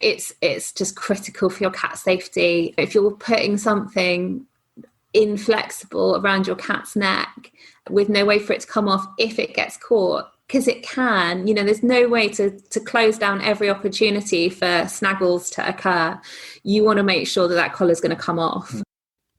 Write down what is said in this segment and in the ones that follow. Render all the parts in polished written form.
It's just critical for your cat's safety. If you're putting something inflexible around your cat's neck with no way for it to come off if it gets caught, because it can, there's no way to close down every opportunity for snaggles to occur. You want to make sure that collar is going to come off.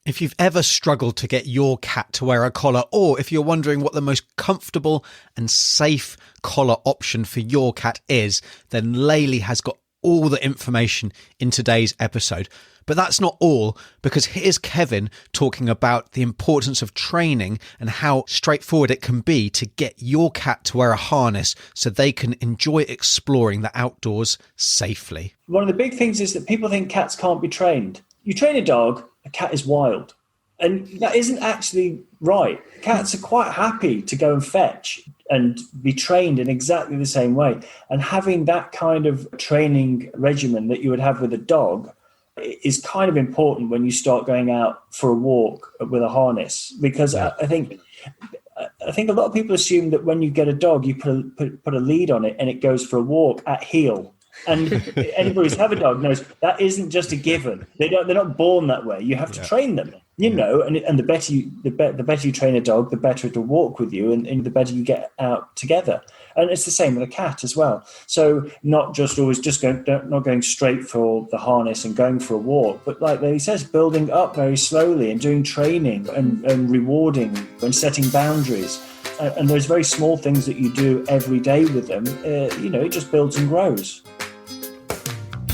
If you've ever struggled to get your cat to wear a collar, or if you're wondering what the most comfortable and safe collar option for your cat is, then Leili has got all the information in today's episode. But that's not all, because here's Kevin talking about the importance of training and how straightforward it can be to get your cat to wear a harness so they can enjoy exploring the outdoors safely. One of the big things is that people think cats can't be trained. You train a dog, a cat is wild. And that isn't actually right. Cats are quite happy to go and fetch and be trained in exactly the same way. And having that kind of training regimen that you would have with a dog is kind of important when you start going out for a walk with a harness. Because I think a lot of people assume that when you get a dog, you put a lead on it and it goes for a walk at heel. And anybody who's had a dog knows that isn't just a given. They're not born that way. You have to train them, and the better you train a dog, the better it will walk with you, and the better you get out together. And it's the same with a cat as well. So not just always not going straight for the harness and going for a walk, but like he says, building up very slowly and doing training and rewarding and setting boundaries. And those very small things that you do every day with them, it just builds and grows.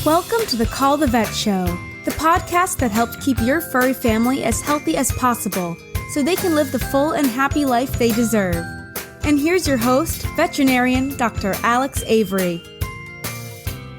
Welcome to the Call the Vet Show, the podcast that helps keep your furry family as healthy as possible so they can live the full and happy life they deserve. And here's your host, veterinarian Dr. Alex Avery.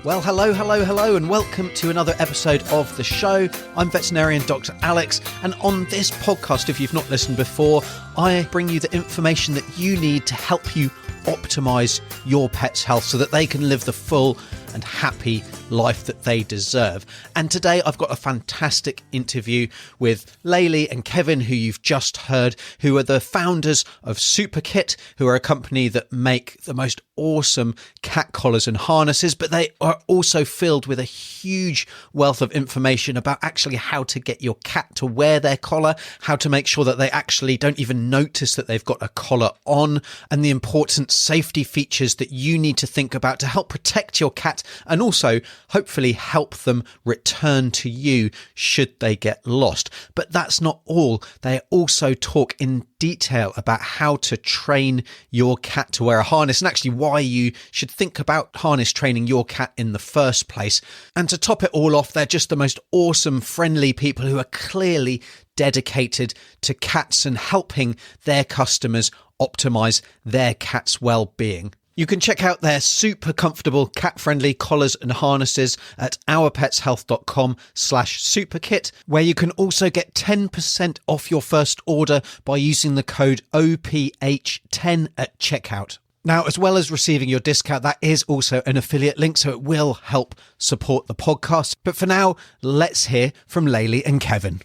Well, hello, and welcome to another episode of the show. I'm veterinarian Dr. Alex, and on this podcast, if you've not listened before, I bring you the information that you need to help you optimize your pet's health so that they can live the full and happy life that they deserve. And today I've got a fantastic interview with Leili and Kevin, who you've just heard, who are the founders of SuperKit, who are a company that make the most awesome cat collars and harnesses, but they are also filled with a huge wealth of information about actually how to get your cat to wear their collar, how to make sure that they actually don't even notice that they've got a collar on, and the important safety features that you need to think about to help protect your cat and also hopefully help them return to you should they get lost. But that's not all. They also talk in detail about how to train your cat to wear a harness and actually why you should think about harness training your cat in the first place. And to top it all off, they're just the most awesome, friendly people who are clearly dedicated to cats and helping their customers optimize their cat's well-being. You can check out their super comfortable cat-friendly collars and harnesses at ourpetshealth.com/superkit, where you can also get 10% off your first order by using the code OPH10 at checkout. Now, as well as receiving your discount, that is also an affiliate link, so it will help support the podcast. But for now, let's hear from Leili and Kevin.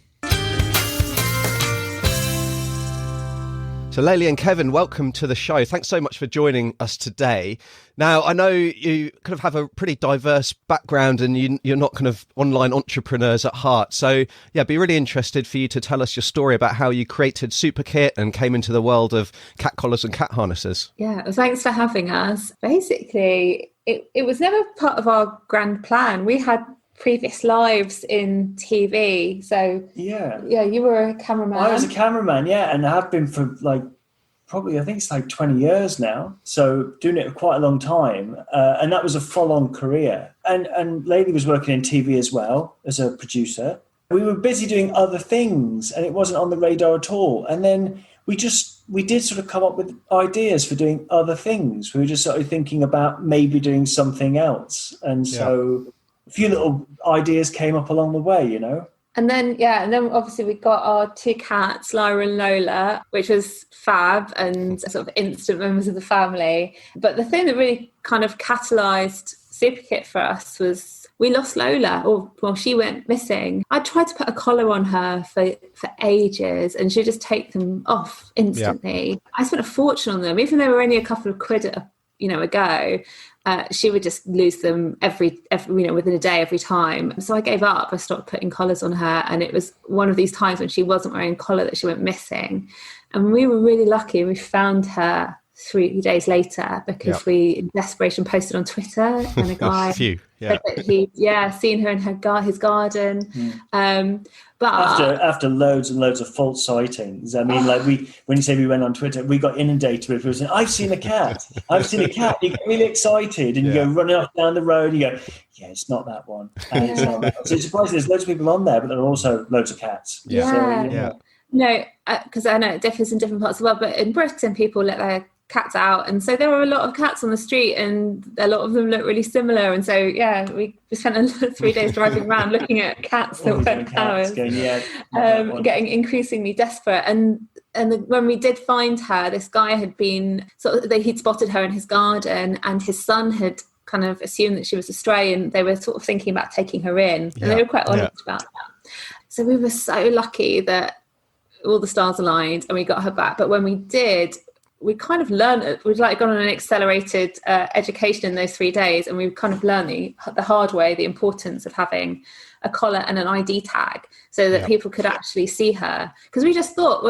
So Leili and Kevin, welcome to the show. Thanks so much for joining us today. Now, I know you kind of have a pretty diverse background and you're not kind of online entrepreneurs at heart. So yeah, I'd be really interested for you to tell us your story about how you created SuperKit and came into the world of cat collars and cat harnesses. Yeah, well, thanks for having us. Basically, it was never part of our grand plan. We had previous lives in TV. So yeah, you were a cameraman. I was a cameraman, and I have been for probably, I think it's 20 years now. So doing it for quite a long time. And that was a full-on career. And Leili was working in TV as well as a producer. We were busy doing other things and it wasn't on the radar at all. And then we did sort of come up with ideas for doing other things. We were just sort of thinking about maybe doing something else. And so a few little ideas came up along the way, And then obviously we got our two cats, Lyra and Lola, which was fab and sort of instant members of the family. But the thing that really kind of catalysed SuperKit for us was we lost Lola, she went missing. I tried to put a collar on her for ages and she'd just take them off instantly. Yeah. I spent a fortune on them, even though they were only a couple of quid a go. she would just lose them every within a day every time. So I gave up. I stopped putting collars on her, and it was one of these times when she wasn't wearing a collar that she went missing. And we were really lucky. We found her 3 days later because we, in desperation, posted on Twitter, and a guy said that he'd seen her in his garden. But after loads and loads of false sightings, I mean, when you say we went on Twitter, we got inundated with people saying, "I've seen a cat. I've seen a cat." You get really excited, and you go running off down the road. And you go, "Yeah, it's not that one." And it's not that one. So it's surprising. There's loads of people on there, but there are also loads of cats. No, because I know it differs in different parts of the world, but in Britain, people let their cats out, and so there were a lot of cats on the street, and a lot of them look really similar. And so we spent 3 days driving around looking at cats that weren't ours, getting increasingly desperate. And when we did find her, this guy had been he'd spotted her in his garden, and his son had kind of assumed that she was a stray, and they were sort of thinking about taking her in, and they were quite honest about that. So we were so lucky that all the stars aligned and we got her back. But when we did, we kind of learned, we'd gone on an accelerated education in those 3 days, and we kind of learned the hard way the importance of having a collar and an ID tag so that people could actually see her. Because we just thought,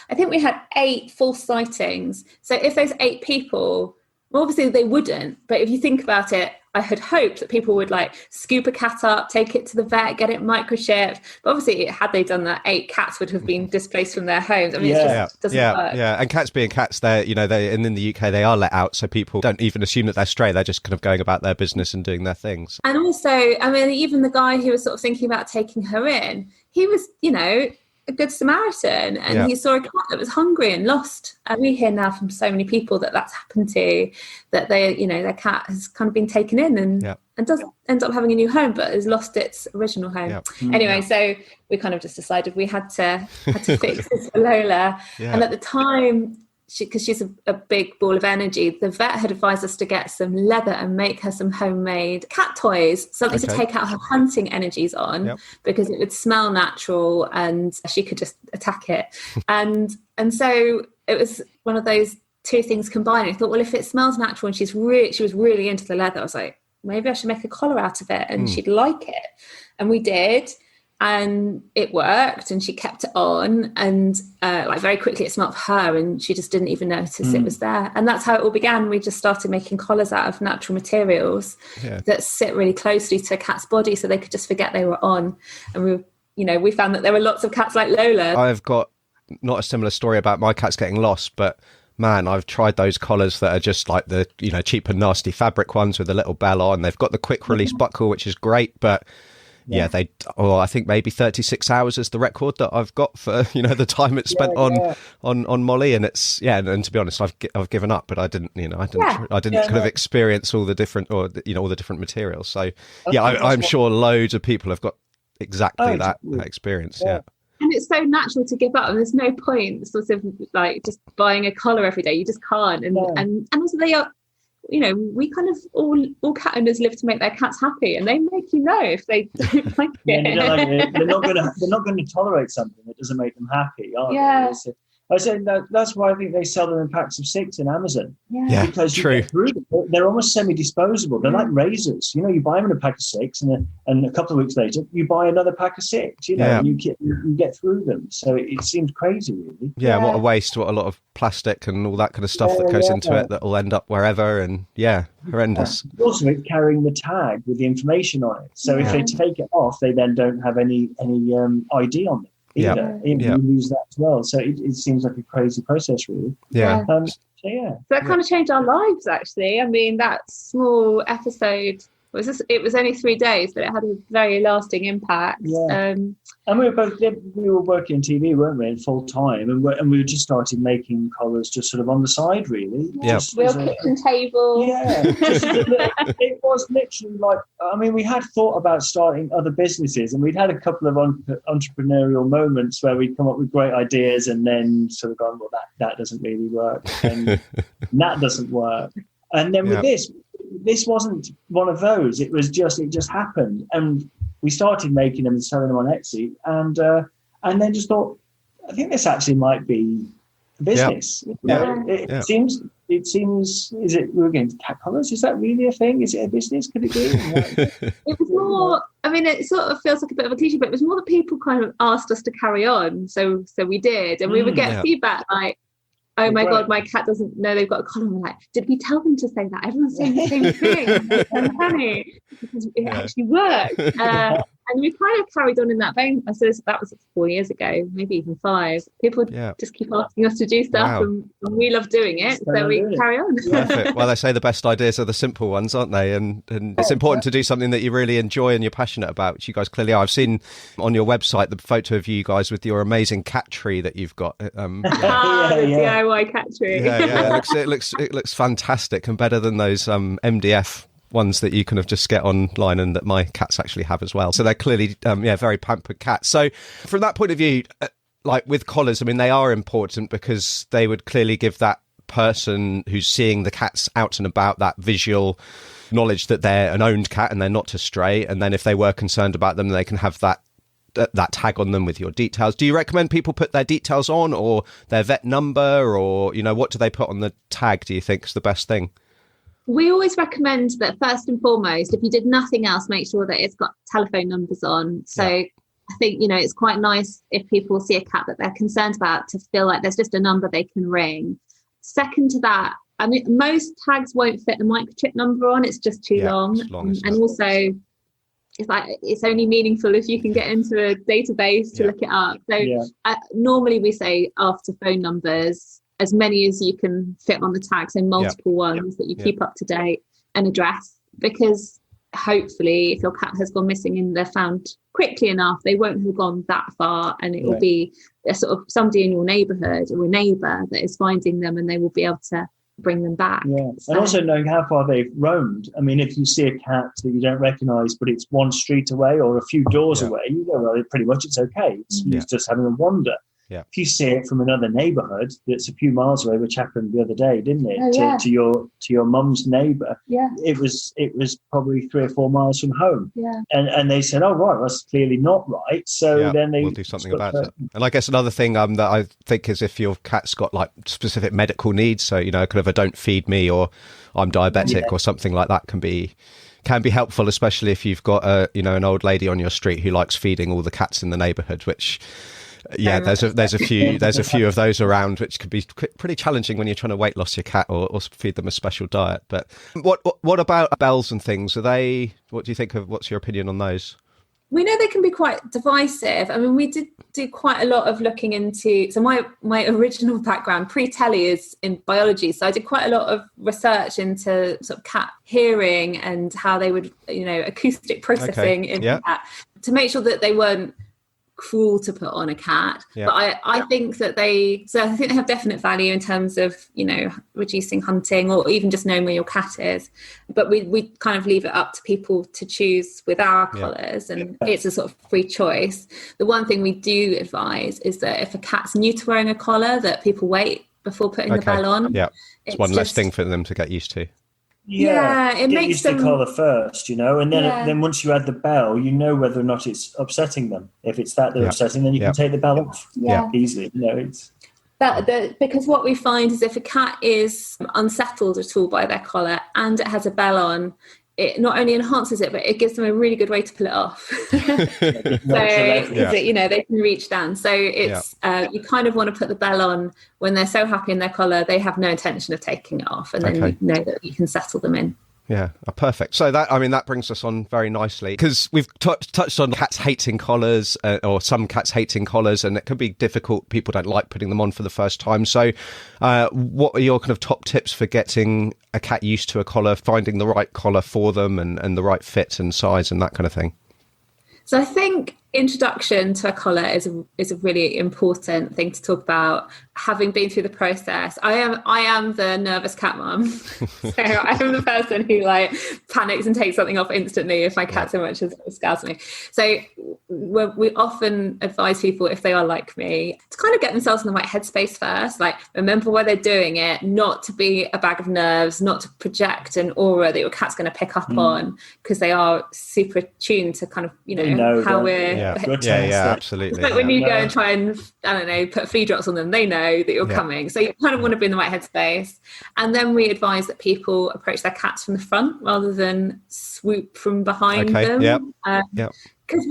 I think we had 8 false sightings. So if those 8 people, well, obviously they wouldn't, but if you think about it, I had hoped that people would scoop a cat up, take it to the vet, get it microchipped. But obviously, had they done that, 8 cats would have been displaced from their homes. I mean, it just doesn't work. Yeah, and cats being cats, and in the UK, they are let out, so people don't even assume that they're stray. They're just kind of going about their business and doing their things. And also, I mean, even the guy who was sort of thinking about taking her in, he was, a good Samaritan, and he saw a cat that was hungry and lost. And we hear now from so many people that that's happened to, that their cat has kind of been taken in and doesn't end up having a new home, but has lost its original home. Anyway, so we kind of just decided we had to fix this for Lola. And at the time, because she's a big ball of energy, the vet had advised us to get some leather and make her some homemade cat toys, something to take out her hunting energies on, because it would smell natural and she could just attack it. And so it was one of those 2 things combined. I thought, well, if it smells natural and she was really into the leather, I was like, maybe I should make a collar out of it and she'd like it. And we did. And it worked, and she kept it on, and very quickly it smelled of her, and she just didn't even notice it was there. And that's how it all began. We just started making collars out of natural materials that sit really closely to a cat's body, so they could just forget they were on. And we found that there were lots of cats like Lola. I've got not a similar story about my cats getting lost, but man, I've tried those collars that are just like the cheap and nasty fabric ones with a little bell on. They've got the quick release buckle, which is great, but I think maybe 36 hours is the record that I've got for the time it's spent on Molly, and it's and to be honest, I've given up, but I didn't kind of experience all the different all the different materials. So I'm sure loads of people have got exactly that experience. And it's so natural to give up, and there's no point sort of just buying a collar every day. You just can't, and also they are. We kind of all cat owners live to make their cats happy, and they make if they don't like it. They're not going to tolerate something that doesn't make them happy, are they? I said that's why I think they sell them in packs of 6 in Amazon. Because you get through them. They're almost semi-disposable. They're like razors. You buy them in a pack of 6, and a couple of weeks later, you buy another pack of 6. And you get through them. So it seems crazy, really. What a waste! What a lot of plastic and all that kind of stuff that goes into it that will end up wherever, and horrendous. Also, it's carrying the tag with the information on it. So if they take it off, they then don't have any ID on them. You lose that as well. So it seems like a crazy process, really. So that kind of changed our lives, actually. I mean, that small episode it was only 3 days, but it had a very lasting impact. And we were working in TV, weren't we, full time, and we just started making collars just sort of on the side, really. Real kitchen table. It was literally we had thought about starting other businesses, and we'd had a couple of entrepreneurial moments where we'd come up with great ideas and then sort of gone, well, that doesn't really work, and that doesn't work. And then with this wasn't one of those. It just happened, and we started making them and selling them on Etsy, and then just thought, I think this actually might be a business. It seems it seems, we're getting to cat collars? Is that really a thing? Is it a business? Could it be? It was more, I mean, it sort of feels like a bit of a cliche, but it was more that people kind of asked us to carry on. So we did. And we would get feedback like, oh my God, my cat doesn't know they've got a collar. I'm like, did we tell them to say that? Everyone's saying the same thing. It's so funny because it actually worked. And we kind of carried on in that vein. I suppose that was 4 years ago, maybe even 5. People just keep asking us to do stuff, and we love doing it, so we carry on. Perfect. Well, they say the best ideas are the simple ones, aren't they? And it's important to do something that you really enjoy and you're passionate about, which you guys clearly are. I've seen on your website the photo of you guys with your amazing cat tree that you've got. The DIY cat tree. It looks fantastic and better than those MDF ones that you kind of just get online and that my cats actually have as well. So they're clearly, very pampered cats. So from that point of view, like with collars, I mean, they are important because they would clearly give that person who's seeing the cats out and about that visual knowledge that they're an owned cat and they're not to stray. And then if they were concerned about them, they can have that tag on them with your details. Do you recommend people put their details on or their vet number, or, what do they put on the tag, do you think is the best thing? We always recommend that first and foremost, if you did nothing else, make sure that it's got telephone numbers on. So I think, it's quite nice if people see a cat that they're concerned about to feel like there's just a number they can ring. Second to that, I mean, most tags won't fit the microchip number on. It's just too long. And also, it's like it's only meaningful if you can get into a database to look it up. So normally we say after phone numbers, as many as you can fit on the tag, so multiple ones that you keep up to date, an address, because hopefully if your cat has gone missing and they're found quickly enough, they won't have gone that far, and it will be a sort of somebody in your neighbourhood or a neighbour that is finding them, and they will be able to bring them back. And also knowing how far they've roamed. I mean, if you see a cat that you don't recognise but it's one street away or a few doors away, you go, well, pretty much it's okay. It's just having a wander. If you see it from another neighbourhood that's a few miles away, which happened the other day, didn't it? To your mum's neighbour. It was probably 3 or 4 miles from home. And they said, oh right, that's clearly not right. So then we'll do something about it. And I guess another thing that I think is if your cat's got like specific medical needs, so kind of a don't feed me or I'm diabetic or something like that can be helpful, especially if you've got an old lady on your street who likes feeding all the cats in the neighbourhood, which there's a few of those around, which could be pretty challenging when you're trying to weight loss your cat or feed them a special diet. But what about bells and things? What do you think of? What's your opinion on those? We know they can be quite divisive. I mean, we did do quite a lot of looking into. So my original background pre-telly is in biology, so I did quite a lot of research into sort of cat hearing and how they would, acoustic processing in the cat to make sure that they weren't cruel to put on a cat. But I think that they have definite value in terms of reducing hunting or even just knowing where your cat is, but we kind of leave it up to people to choose with our collars, and it's a sort of free choice. The one thing we do advise is that if a cat's new to wearing a collar, that people wait before putting the bell on. It's one less thing for them to get used to. It makes used them the collar first, and then once you add the bell, whether or not it's upsetting them. If it's that they're upsetting, then you can take the bell off easily. It's because what we find is if a cat is unsettled at all by their collar and it has a bell on, it not only enhances it, but it gives them a really good way to pull it off. They can reach down. So it's you kind of want to put the bell on when they're so happy in their collar, they have no intention of taking it off, and then you know that you can settle them in. Yeah, perfect. So that brings us on very nicely, because we've touched on cats hating collars, or some cats hating collars, and it can be difficult. People don't like putting them on for the first time. So what are your kind of top tips for getting a cat used to a collar, finding the right collar for them and the right fit and size and that kind of thing? So I think introduction to a collar is a really important thing to talk about. Having been through the process, I am the nervous cat mum. So I am the person who panics and takes something off instantly if my cat so much as scares me. So we often advise people, if they are like me, to kind of get themselves in the right headspace first. Remember why they're doing it, not to be a bag of nerves, not to project an aura that your cat's going to pick up on, because they are super tuned to kind of how we're. Yeah, absolutely. It's like when you go and try and, I don't know, put flea drops on them, they know. know that you're coming. So you kind of want to be in the right headspace. And then we advise that people approach their cats from the front rather than swoop from behind them. Because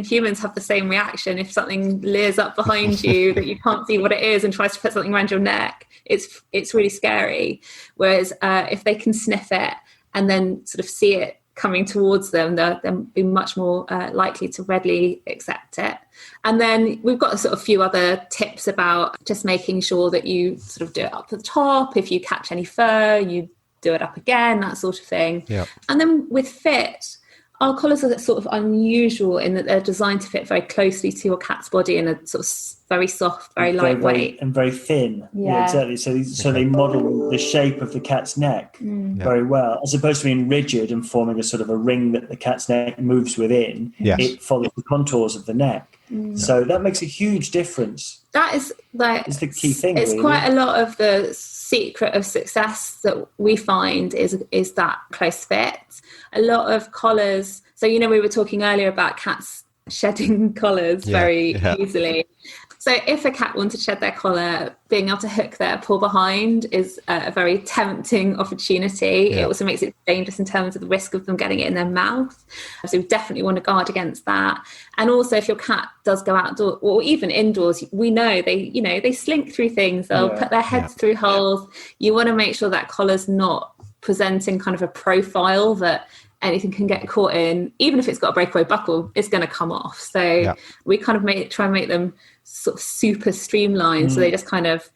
humans have the same reaction. If something leers up behind you that you can't see what it is and tries to put something around your neck, it's really scary. Whereas if they can sniff it and then sort of see it coming towards them, they'll be much more likely to readily accept it. And then we've got a sort of few other tips about just making sure that you sort of do it up to the top. If you catch any fur, you do it up again, that sort of thing. And then with fit, our collars are sort of unusual in that they're designed to fit very closely to your cat's body and are sort of very soft, very lightweight. And very thin. Yeah, exactly. So they model the shape of the cat's neck very well. As opposed to being rigid and forming a sort of a ring that the cat's neck moves within, it follows the contours of the neck. So that makes a huge difference. That is it's the key thing. It's really. Quite a lot of the secret of success that we find is that close fit. A lot of collars. So, we were talking earlier about cats shedding collars very easily. So if a cat wanted to shed their collar, being able to hook their paw behind is a very tempting opportunity. It also makes it dangerous in terms of the risk of them getting it in their mouth. So we definitely want to guard against that. And also if your cat does go outdoors or even indoors, we know they slink through things. They'll put their heads through holes. You want to make sure that collar's not presenting kind of a profile that anything can get caught in. Even if it's got a breakaway buckle, it's going to come off. So we kind of try and make them sort of super streamlined, so they just kind of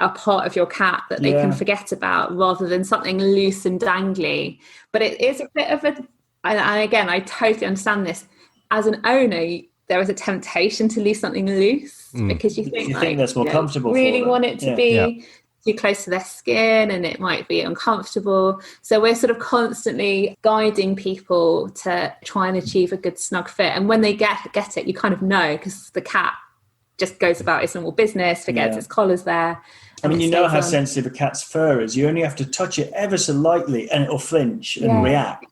are part of your cat that they can forget about, rather than something loose and dangly. But it is a bit of and again, I totally understand this. As an owner, there is a temptation to leave something loose because you think that's more comfortable. Really want it to be too close to their skin and it might be uncomfortable. So we're sort of constantly guiding people to try and achieve a good snug fit. And when they get it, you kind of know, because the cat just goes about its normal business, forgets its collar's there. I mean, you know how sensitive a cat's fur is. You only have to touch it ever so lightly and it'll flinch and react.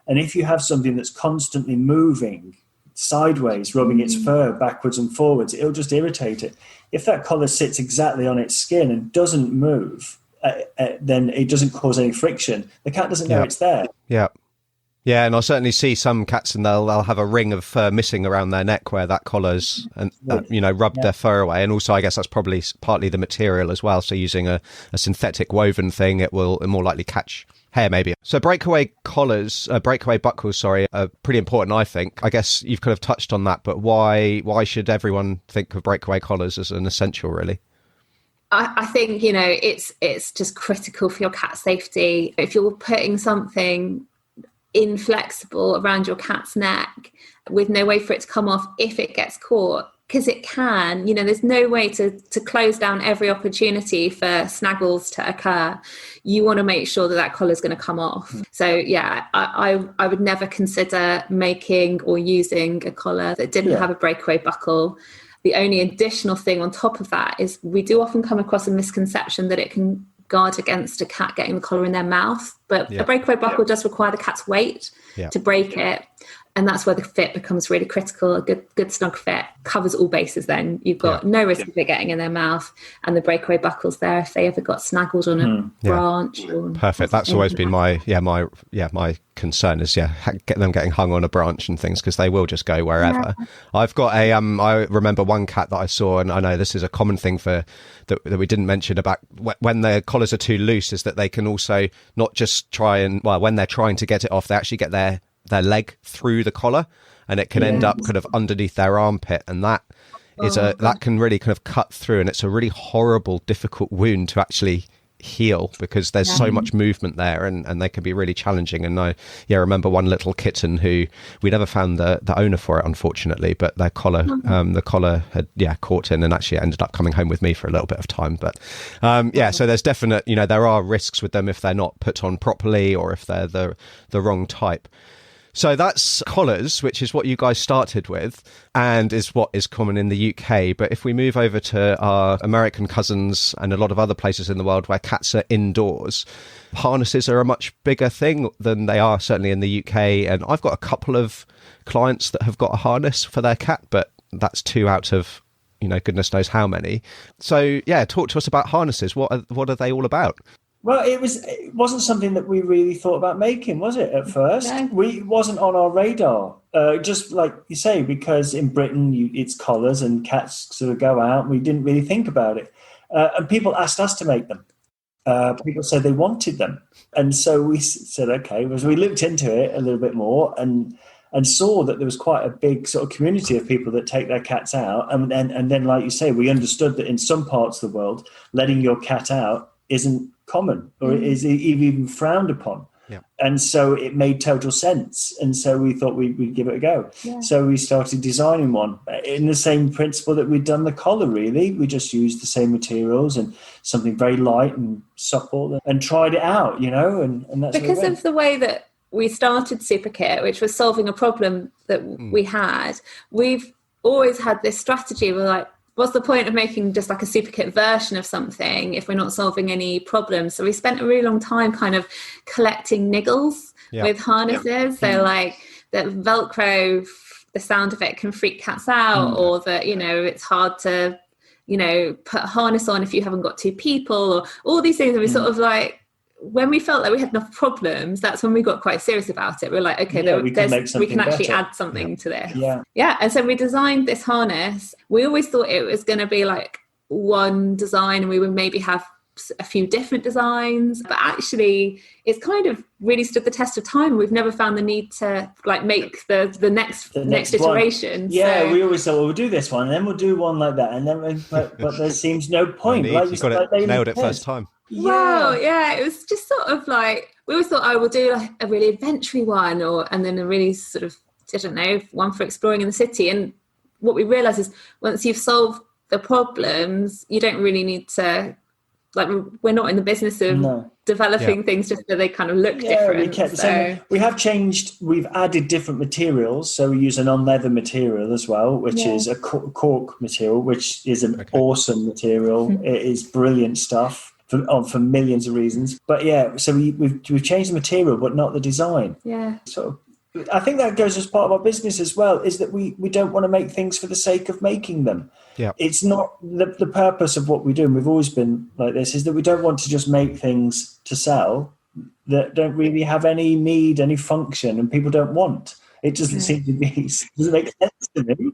And if you have something that's constantly moving sideways, rubbing its fur backwards and forwards, it'll just irritate it. If that collar sits exactly on its skin and doesn't move, then it doesn't cause any friction. The cat doesn't know it's there. Yeah, and I certainly see some cats, and they'll have a ring of fur missing around their neck where that collar's, and rubbed their fur away. And also, I guess that's probably partly the material as well. So using a synthetic woven thing, it will more likely catch hair maybe. So breakaway buckles, are pretty important, I think. I guess you've kind of touched on that, but why should everyone think of breakaway collars as an essential, really? I think, it's just critical for your cat safety. If you're putting something inflexible around your cat's neck with no way for it to come off if it gets caught, because it can, there's no way to close down every opportunity for snaggles to occur. You want to make sure that collar is going to come off. So I would never consider making or using a collar that didn't have a breakaway buckle. The only additional thing on top of that is we do often come across a misconception that it can guard against a cat getting the collar in their mouth, but a breakaway buckle does require the cat's weight to break it, and that's where the fit becomes really critical. A good snug fit covers all bases. Then you've got no risk of it getting in their mouth, and the breakaway buckle's there if they ever got snaggled on a branch. Perfect. That's always been my concern is get them getting hung on a branch and things, because they will just go wherever. I've got I remember one cat that I saw, and I know this is a common thing that we didn't mention about when their collars are too loose, is that they can also not just when they're trying to get it off, they actually get their leg through the collar, and it can end up kind of underneath their armpit, and that can really kind of cut through, and it's a really horrible, difficult wound to actually heal, because there's so much movement there, and they can be really challenging. And I remember one little kitten who we never found the owner for it, unfortunately, but their collar the collar had caught in, and actually ended up coming home with me for a little bit of time. But so there's definite, there are risks with them if they're not put on properly, or if they're the wrong type. So that's collars, which is what you guys started with, and is what is common in the UK. But if we move over to our American cousins and a lot of other places in the world where cats are indoors, harnesses are a much bigger thing than they are certainly in the UK. And I've got a couple of clients that have got a harness for their cat, but that's 2 out of goodness knows how many. So yeah, talk to us about harnesses. What are they all about? Well, it wasn't something that we really thought about making, was it, at first? No. It wasn't on our radar, just like you say, because in Britain, it's collars and cats sort of go out. We didn't really think about it. And people asked us to make them. People said they wanted them. And so we said, okay. So we looked into it a little bit more and saw that there was quite a big sort of community of people that take their cats out. And then, like you say, we understood that in some parts of the world, letting your cat out isn't common or is even frowned upon. Yeah. And so it made total sense. And so we thought we'd give it a go. Yeah. So we started designing one in the same principle that we'd done the collar, really. We just used the same materials and something very light and supple and tried it out, and that's because of the way that we started Superkit, which was solving a problem that we had. We've always had this strategy. We're like, what's the point of making just like a Superkit version of something if we're not solving any problems? So we spent a really long time kind of collecting niggles with harnesses. So like that Velcro, the sound of it can freak cats out, or that, it's hard to, put a harness on if you haven't got two people, or all these things. And we sort of like, when we felt like we had enough problems, that's when we got quite serious about it. We're like, okay, we can actually add something to this. Yeah. And so we designed this harness. We always thought it was going to be like one design and we would maybe have a few different designs, but actually it's kind of really stood the test of time. We've never found the need to like make the next iteration. Yeah, so we always thought, well, we'll do this one and then we'll do one like that, and then but there seems no point. You got it nailed it first time. Yeah. Wow, yeah, it was just sort of like we always thought, we'll do like a really adventure one, and then a really sort of, I don't know, one for exploring in the city. And what we realised is once you've solved the problems, you don't really need to, like, we're not in the business of developing things just so they kind of look different. We have changed, we've added different materials. So we use a non-leather material as well, which is a cork material, which is an awesome material. It is brilliant stuff. For millions of reasons, but so we've changed the material but not the design. So I think that goes as part of our business as well, is that we don't want to make things for the sake of making them. It's not the purpose of what we do, and we've always been like this, is that we don't want to just make things to sell that don't really have any need, any function, and people don't want. It doesn't seem to be, doesn't make sense to me.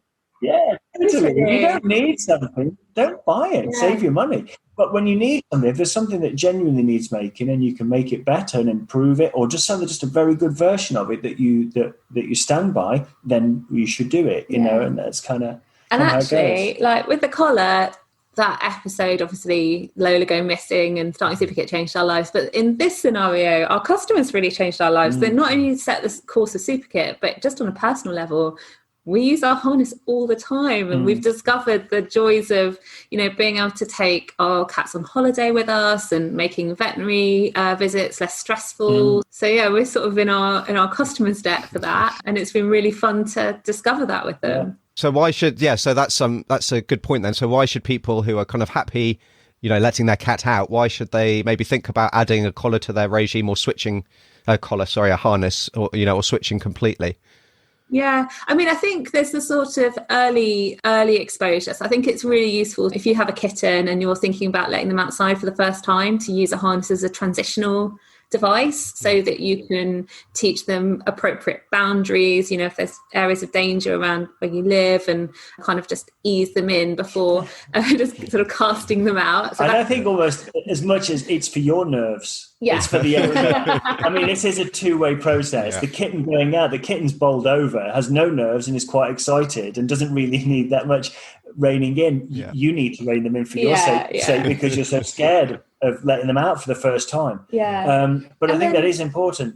Totally. If you don't need something, don't buy it. Save your money. But when you need something, if there's something that genuinely needs making and you can make it better and improve it, or just a very good version of it that you stand by, then you should do it. And that's kind of how it goes. Like with the collar, that episode, obviously Lola going missing and starting Superkit changed our lives. But in this scenario, our customers really changed our lives. They not only set the course of Superkit, but just on a personal level, we use our harness all the time, and we've discovered the joys of, being able to take our cats on holiday with us and making veterinary visits less stressful. So we're sort of in our customers' debt for that, and it's been really fun to discover that with them. So why should so that's a good point then. So why should people who are kind of happy, letting their cat out, why should they maybe think about adding a collar to their regime, or switching a harness, or switching completely? Yeah, I mean, I think there's the sort of early exposure. So I think it's really useful if you have a kitten and you're thinking about letting them outside for the first time, to use a harness as a transitional device so that you can teach them appropriate boundaries, if there's areas of danger around where you live, and kind of just ease them in before just sort of casting them out. So I think almost as much as it's for your nerves. It's for the I mean, this is a two-way process. The kitten going out, the kitten's bowled over, has no nerves and is quite excited and doesn't really need that much reining in. You need to rein them in for your sake, because you're so scared of letting them out for the first time. But I think that is important,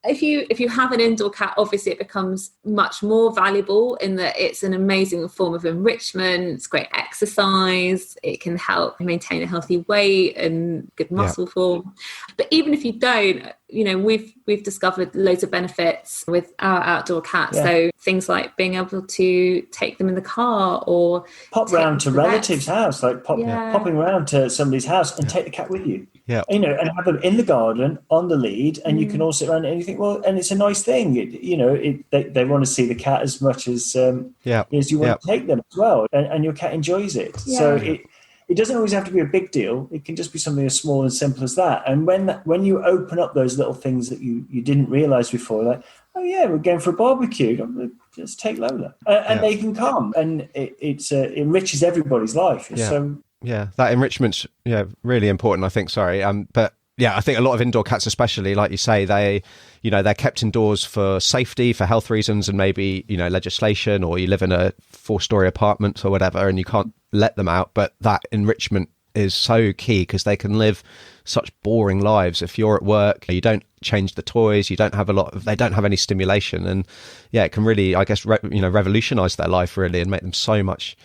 If you have an indoor cat, obviously it becomes much more valuable in that it's an amazing form of enrichment. It's great exercise. It can help maintain a healthy weight and good muscle form. But even if you don't, we've discovered loads of benefits with our outdoor cats. So things like being able to take them in the car or pop round to relatives' house, like popping around to somebody's house and take the cat with you. Yeah, and have them in the garden on the lead, and you can all sit around and you think, well, and it's a nice thing. They want to see the cat as much as you want to take them as well, and your cat enjoys it. Yeah. So it doesn't always have to be a big deal. It can just be something as small and simple as that. And when you open up those little things that you didn't realize before, like, oh yeah, we're going for a barbecue, just take Lola, and they can come, and it enriches everybody's life. Yeah. So that enrichment's really important, I think. But I think a lot of indoor cats, especially, like you say, they're kept indoors for safety, for health reasons, and maybe legislation, or you live in a 4-story apartment or whatever, and you can't let them out. But that enrichment is so key, because they can live such boring lives. If you're at work, you don't change the toys, they don't have any stimulation, and it can really, I guess, revolutionize their life really, and make them so much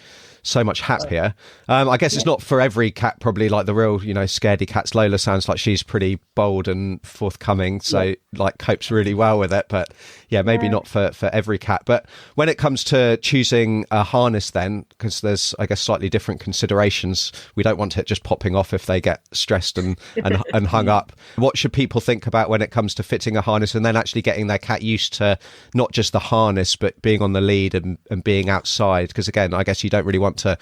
happier. I guess it's not for every cat, probably, like the real, scaredy cats. Lola sounds like she's pretty bold and forthcoming, so copes really well with it. But maybe not for every cat. But when it comes to choosing a harness, then, because there's, I guess, slightly different considerations. We don't want it just popping off if they get stressed and hung up. What should people think about when it comes to fitting a harness, and then actually getting their cat used to not just the harness, but being on the lead and being outside? Because again, I guess you don't really want to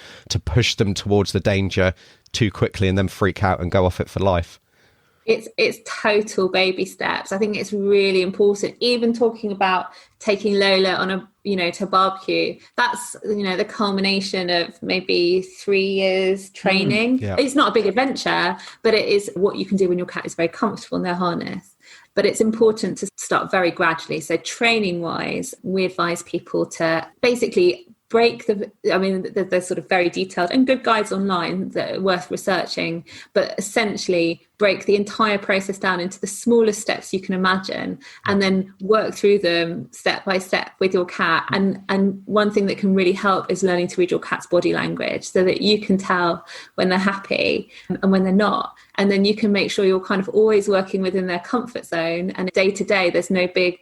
push them towards the danger too quickly and then freak out and go off it for life. It's total baby steps. I think it's really important. Even talking about taking Lola on to a barbecue, that's the culmination of maybe 3 years training. It's not a big adventure, but it is what you can do when your cat is very comfortable in their harness. But it's important to start very gradually. So training wise, we advise people to basically break there's sort of very detailed and good guides online that are worth researching, but essentially break the entire process down into the smallest steps you can imagine, and then work through them step by step with your cat. And one thing that can really help is learning to read your cat's body language, so that you can tell when they're happy and when they're not. And then you can make sure you're kind of always working within their comfort zone, and day to day there's no big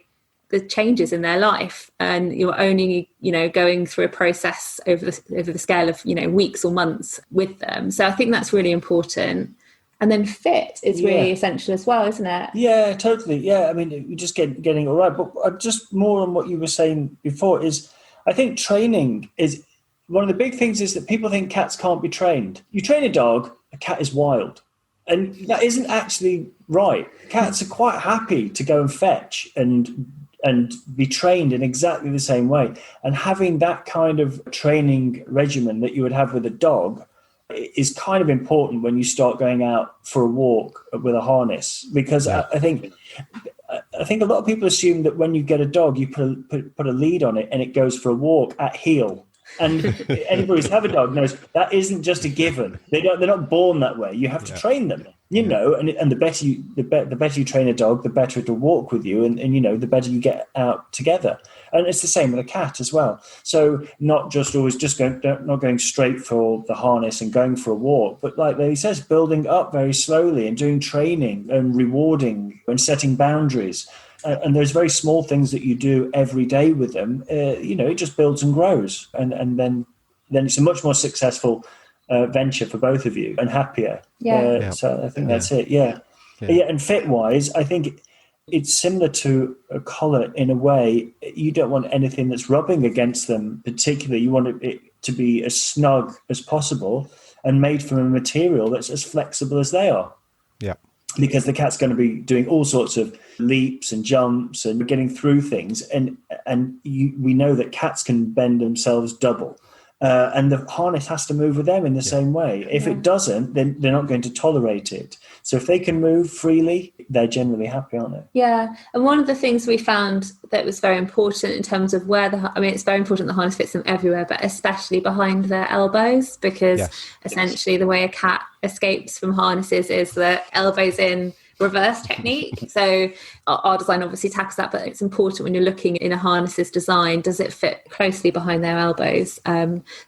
the changes in their life, and you're only going through a process over the scale of weeks or months with them. So I think that's really important. And then fit is really essential as well, isn't it? Yeah, totally. Yeah, I mean, you're just getting it all right. But just more on what you were saying before is, I think training is one of the big things, is that people think cats can't be trained. You train a dog, a cat is wild. And that isn't actually right. Cats are quite happy to go and fetch and be trained in exactly the same way. And having that kind of training regimen that you would have with a dog is kind of important when you start going out for a walk with a harness. Because I think a lot of people assume that when you get a dog, you put a lead on it and it goes for a walk at heel. And anybody who's have a dog knows that isn't just a given. They're not born that way. You have to train them, and the better you train a dog, the better it'll walk with you, and the better you get out together. And it's the same with a cat as well. So not just always not going straight for the harness and going for a walk, but like he says, building up very slowly and doing training and rewarding and setting boundaries. And there's very small things that you do every day with them. It just builds and grows, and then it's a much more successful venture for both of you, and happier. So I think that's it. Yeah. And fit wise, I think it's similar to a collar in a way. You don't want anything that's rubbing against them particularly. You want it to be as snug as possible and made from a material that's as flexible as they are. Yeah. Because the cat's going to be doing all sorts of leaps and jumps and getting through things. And we know that cats can bend themselves double. And the harness has to move with them in the same way. If it doesn't, then they're not going to tolerate it. So if they can move freely, they're generally happy, aren't they? Yeah. And one of the things we found that was very important in terms of it's very important the harness fits them everywhere, but especially behind their elbows, because essentially the way a cat escapes from harnesses is the elbows in reverse technique. So our design obviously tackles that, but it's important when you're looking in a harness's design, does it fit closely behind their elbows,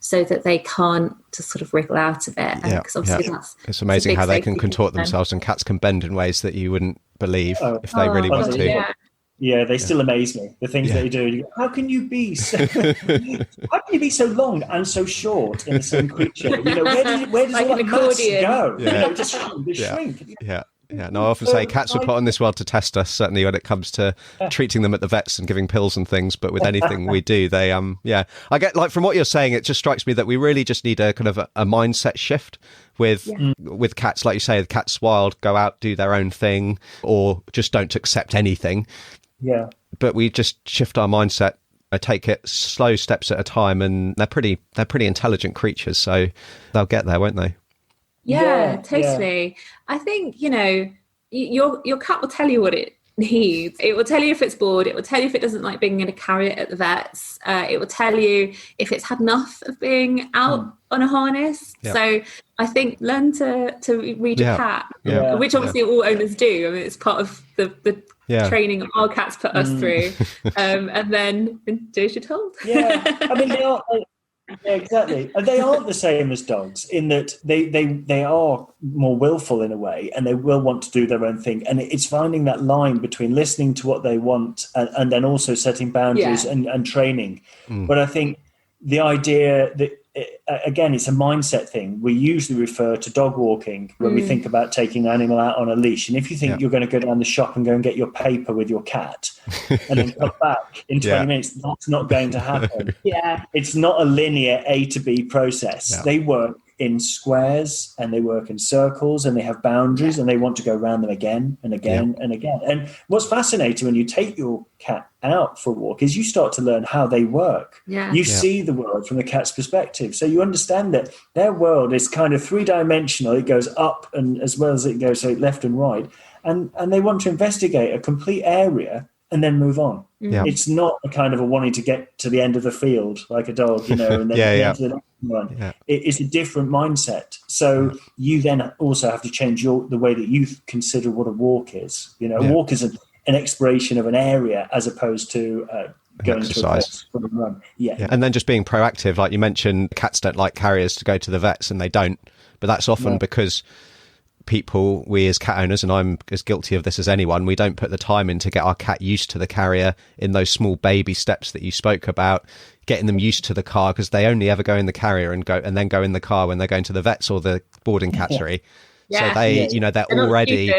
so that they can't just sort of wriggle out of it. Because obviously it's amazing how they can contort themselves, and cats can bend in ways that you wouldn't believe if they really want to. Yeah, they still amaze me. The things they do. You go, how can you be so long and so short in the same creature? You know, where does Like all that mass go? Yeah. You know, just shrink. Yeah. Yeah, no, I often say cats were put on this world to test us, certainly when it comes to treating them at the vets and giving pills and things. But with anything we do, they, I get, like, from what you're saying, it just strikes me that we really just need a kind of a mindset shift with cats. Like you say, the cat's wild, go out, do their own thing, or just don't accept anything. Yeah. But we just shift our mindset. I take it slow steps at a time, and they're pretty intelligent creatures, so they'll get there, won't they? Yeah, totally. I think, you know, your cat will tell you what it needs. It will tell you if it's bored. It will tell you if it doesn't like being in a carrier at the vets. It will tell you if it's had enough of being out on a harness. Yeah. So I think learn to read your cat, which obviously all owners do. I mean, it's part of the training our cats put us through. And then do as you're told. Yeah, I mean, they are... Yeah, exactly. And they aren't the same as dogs in that they are more willful in a way, and they will want to do their own thing. And it's finding that line between listening to what they want and then also setting boundaries and training. But I think the idea that, again, it's a mindset thing. We usually refer to dog walking when we think about taking an animal out on a leash. And if you think you're going to go down the shop and go and get your paper with your cat and then come back in 20 minutes, that's not going to happen. It's not a linear A to B process. They work in squares and they work in circles and they have boundaries and they want to go around them again and again and again. And what's fascinating when you take your cat out for a walk is you start to learn how they work. You see the world from the cat's perspective. So you understand that their world is kind of three-dimensional. It goes up and as well as it goes left and right. And they want to investigate a complete area and then move on. It's not a kind of a wanting to get to the end of the field like a dog, you know, and then get to the next one. It's a different mindset. So you then also have to change the way that you consider what a walk is. You know, a walk is an exploration of an area as opposed to going exercise. To a run. And then just being proactive, like you mentioned, cats don't like carriers to go to the vets, and they don't. But that's often because people, we as cat owners, and I'm as guilty of this as anyone, we don't put the time in to get our cat used to the carrier in those small baby steps that you spoke about, getting them used to the car, because they only ever go in the carrier and then go in the car when they're going to the vets or the boarding cattery. So they, you know, they're already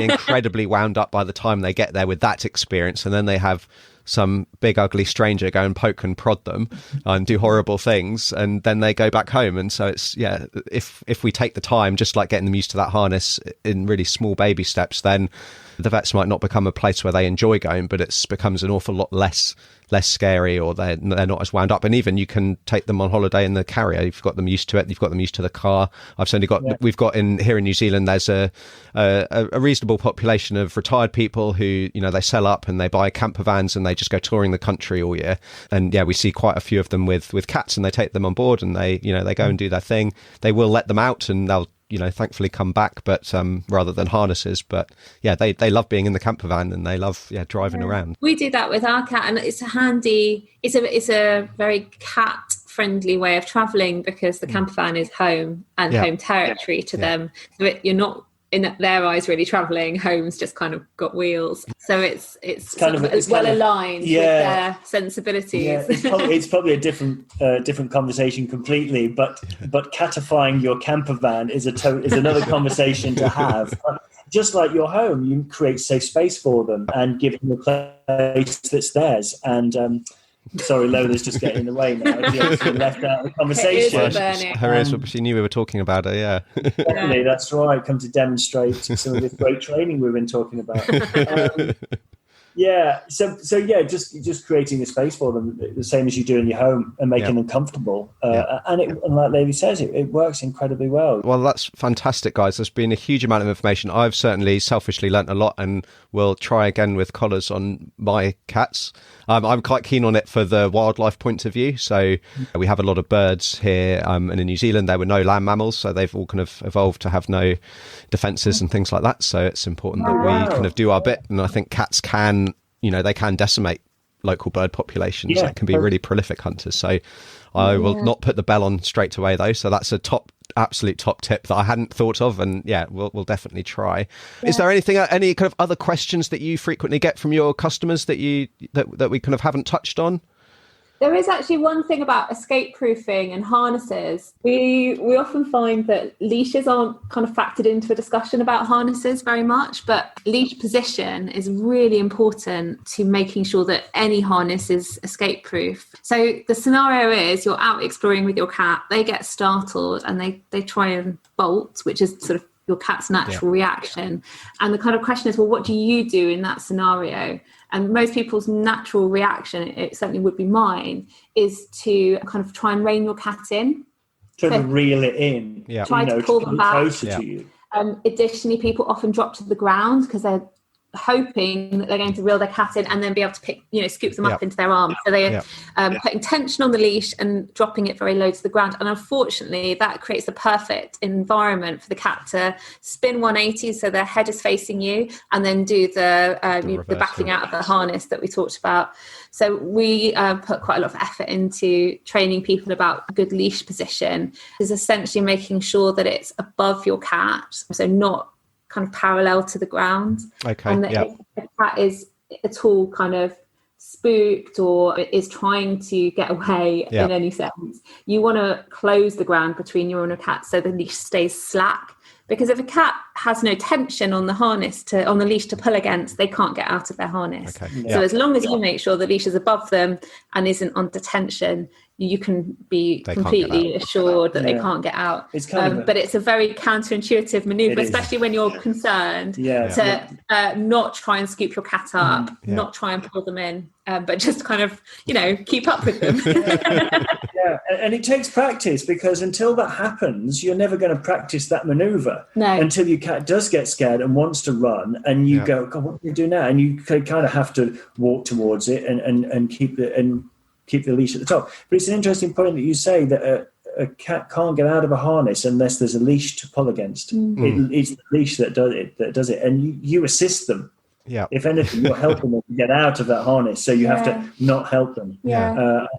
incredibly wound up by the time they get there with that experience, and then they have some big ugly stranger go and poke and prod them and do horrible things, and then they go back home. And so it's if we take the time, just like getting them used to that harness in really small baby steps, then the vets might not become a place where they enjoy going, but it becomes an awful lot less scary, or they're not as wound up. And even you can take them on holiday in the carrier. You've got them used to it. You've got them used to the car. I've certainly got. We've got here in New Zealand. There's a reasonable population of retired people who, you know, they sell up and they buy camper vans and they just go touring the country all year. And we see quite a few of them with cats, and they take them on board and they go and do their thing. They will let them out and they'll, thankfully come back, but rather than harnesses. But they love being in the camper van and they love driving around. We do that with our cat, and it's a very cat friendly way of traveling, because the camper van is home and home territory to them. So you're not, in their eyes, really traveling. Home's just kind of got wheels, so it's kind of as well aligned with their sensibilities. It's probably a different conversation completely, but catifying your camper van is another conversation to have. Just like your home, you create safe space for them and give them a place that's theirs. And sorry, Lola's just getting in the way now. She's left out of the conversation. She knew we were talking about her, Definitely, that's right. Come to demonstrate some of this great training we've been talking about. Just creating a space for them, the same as you do in your home, and making them comfortable. And like Leili says, it works incredibly well. Well, that's fantastic, guys. There's been a huge amount of information. I've certainly selfishly learnt a lot, and will try again with collars on my cats. I'm quite keen on it for the wildlife point of view. So we have a lot of birds here, and in New Zealand there were no land mammals, so they've all kind of evolved to have no defences and things like that. So it's important that we kind of do our bit. And I think cats can, they can decimate local bird populations. They can be really prolific hunters. So I will not put the bell on straight away, though. So that's a top absolute top tip that I hadn't thought of, and we'll definitely try. Is there any kind of other questions that you frequently get from your customers that we kind of haven't touched on? There is actually one thing about escape proofing and harnesses. We often find that leashes aren't kind of factored into a discussion about harnesses very much, but leash position is really important to making sure that any harness is escape proof. So the scenario is you're out exploring with your cat, they get startled and they try and bolt, which is sort of your cat's natural reaction. And the kind of question is, well, what do you do in that scenario? And most people's natural reaction, it certainly would be mine, is to kind of try and rein your cat in. Try to reel it in. Yeah. Try to pull them back. Closer to you. Additionally, people often drop to the ground because they're hoping that they're going to reel their cat in and then be able to scoop them up into their arms. So they're putting tension on the leash and dropping it very low to the ground. And unfortunately, that creates the perfect environment for the cat to spin 180, so their head is facing you, and then do the backing out of the harness that we talked about. So we put quite a lot of effort into training people about a good leash position. Is essentially making sure that it's above your cat, so not kind of parallel to the ground. Okay. And that if the cat is at all kind of spooked or is trying to get away in any sense, you want to close the ground between you and your cat so the leash stays slack. Because if a cat has no tension on the on the leash to pull against, they can't get out of their harness. Okay. So as long as you make sure the leash is above them and isn't under tension, you can be completely assured that they can't get out. It's but it's a very counterintuitive maneuver, especially when you're concerned to not try and scoop your cat up, not try and pull them in, but just kind of, keep up with them. And it takes practice, because until that happens, you're never going to practice that maneuver until your cat does get scared and wants to run, and you go, God, what do you do now? And you kind of have to walk towards it and keep the leash at the top. But it's an interesting point that you say that a cat can't get out of a harness unless there's a leash to pull against. It's the leash that does it, and you assist them. Yeah. If anything, you're helping them get out of that harness, so you have to not help them.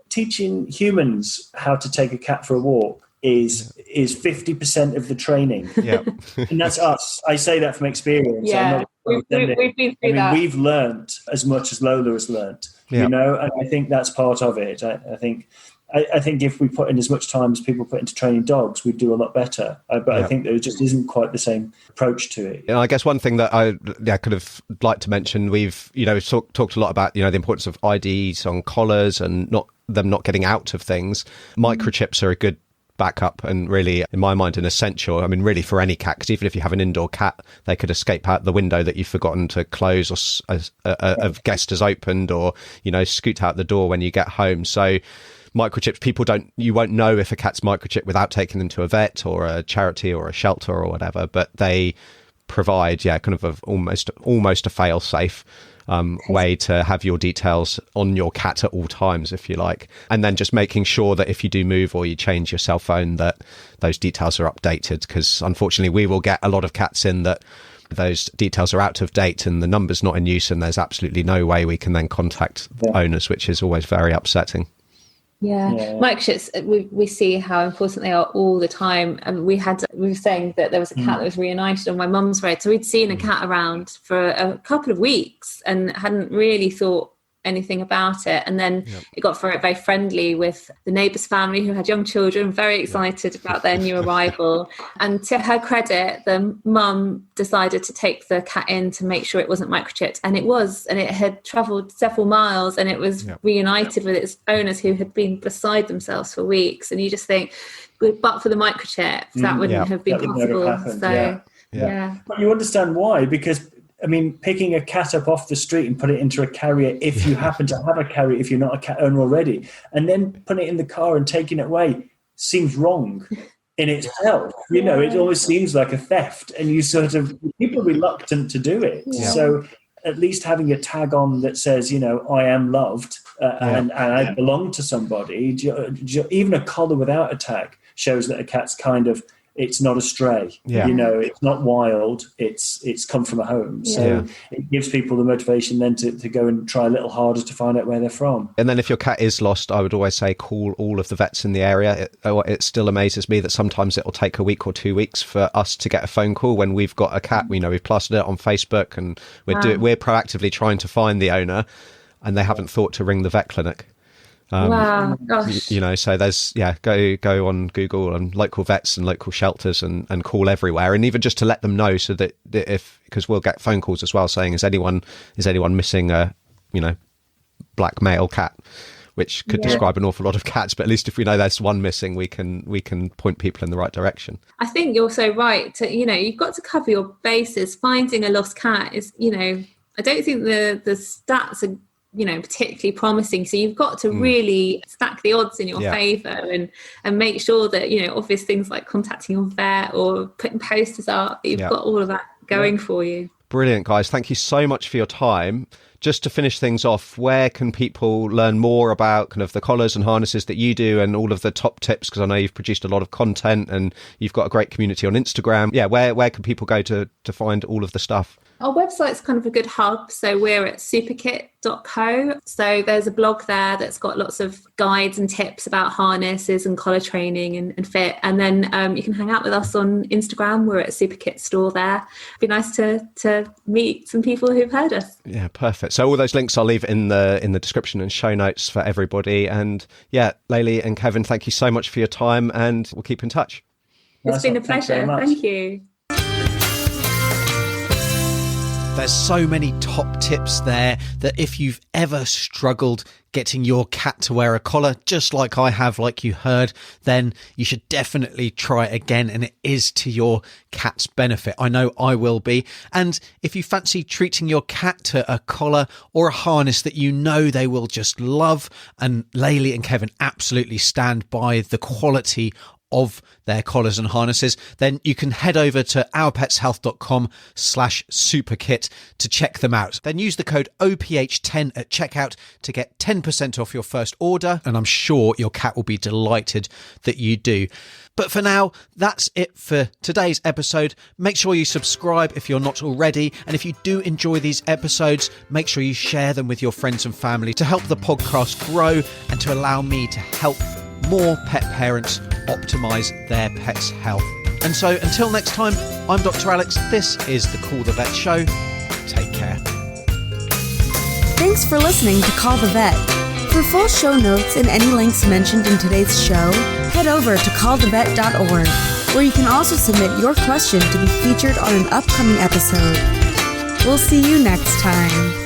Teaching humans how to take a cat for a walk is 50% of the training. And that's us. I say that from experience. We've been through that. We've learnt as much as Lola has learnt. And I think that's part of it. I think if we put in as much time as people put into training dogs, we'd do a lot better. But I think there just isn't quite the same approach to it. And I guess one thing that I could have liked to mention, we've talked a lot about the importance of IDs on collars and not getting out of things. Microchips are a good backup and really, in my mind, an essential. I mean, really for any cat, because even if you have an indoor cat, they could escape out the window that you've forgotten to close, or a guest has opened, or scoot out the door when you get home. So microchips, you won't know if a cat's microchipped without taking them to a vet or a charity or a shelter or whatever, but they provide kind of almost a fail safe way to have your details on your cat at all times, if you like. And then just making sure that if you do move or you change your cell phone, that those details are updated, because unfortunately we will get a lot of cats in that those details are out of date and the number's not in use, and there's absolutely no way we can then contact owners, which is always very upsetting. Microchips, we see how important they are all the time. And we were saying that there was a cat that was reunited on my mum's road. So we'd seen a cat around for a couple of weeks and hadn't really thought anything about it. And then it got very friendly with the neighbour's family who had young children, very excited about their new arrival. And to her credit, the mum decided to take the cat in to make sure it wasn't microchipped. And it was, and it had travelled several miles, and it was reunited with its owners who had been beside themselves for weeks. And you just think, but for the microchip, that wouldn't have been possible. But you understand why, because picking a cat up off the street and put it into a carrier, if you happen to have a carrier, if you're not a cat owner already, and then putting it in the car and taking it away seems wrong in itself. It almost seems like a theft, and people are reluctant to do it. So at least having a tag on that says, I am loved and I belong to somebody, even a collar without a tag shows that a cat's kind of it's not a stray. Yeah. It's not wild. It's come from a home. So it gives people the motivation then to go and try a little harder to find out where they're from. And then if your cat is lost, I would always say call all of the vets in the area. It still amazes me that sometimes it'll take a week or 2 weeks for us to get a phone call when we've got a cat. We've plastered it on Facebook, and we're proactively trying to find the owner, and they haven't thought to ring the vet clinic. Wow, gosh. So there's, go on Google and local vets and local shelters and call everywhere. And even just to let them know, so that because we'll get phone calls as well saying, is anyone missing a, black male cat, which could describe an awful lot of cats. But at least if we know there's one missing, we can point people in the right direction. I think you're so right. You've got to cover your bases. Finding a lost cat is, I don't think the stats are, particularly promising. So you've got to really stack the odds in your favour and make sure that, obvious things like contacting your vet or putting posters up, you've got all of that going for you. Brilliant, guys. Thank you so much for your time. Just to finish things off, where can people learn more about kind of the collars and harnesses that you do and all of the top tips? Because I know you've produced a lot of content and you've got a great community on Instagram. Yeah, where can people go to find all of the stuff? Our website's kind of a good hub. So we're at superkit.co. So there's a blog there that's got lots of guides and tips about harnesses and collar training and fit. And then you can hang out with us on Instagram. We're at Superkit Store there. It'd be nice to meet some people who've heard us. Yeah, perfect. So all those links I'll leave in the description and show notes for everybody. And yeah, Leili and Kevin, thank you so much for your time, and we'll keep in touch. It's been a pleasure. Thank you. There's so many top tips there that if you've ever struggled getting your cat to wear a collar, just like I have, like you heard, then you should definitely try it again, and it is to your cat's benefit. I know I will be. And if you fancy treating your cat to a collar or a harness that they will just love, and Leili and Kevin absolutely stand by the quality of their collars and harnesses, then you can head over to ourpetshealth.com/superkit to check them out. Then use the code OPH10 at checkout to get 10% off your first order, and I'm sure your cat will be delighted that you do. But for now, that's it for today's episode. Make sure you subscribe if you're not already, and if you do enjoy these episodes, make sure you share them with your friends and family to help the podcast grow and to allow me to help more pet parents optimize their pet's health. And so until next time, I'm Dr. Alex. This is the Call the Vet Show. Take care. Thanks for listening to Call the Vet. For full show notes and any links mentioned in today's show, head over to callthevet.org, where you can also submit your question to be featured on an upcoming episode. We'll see you next time.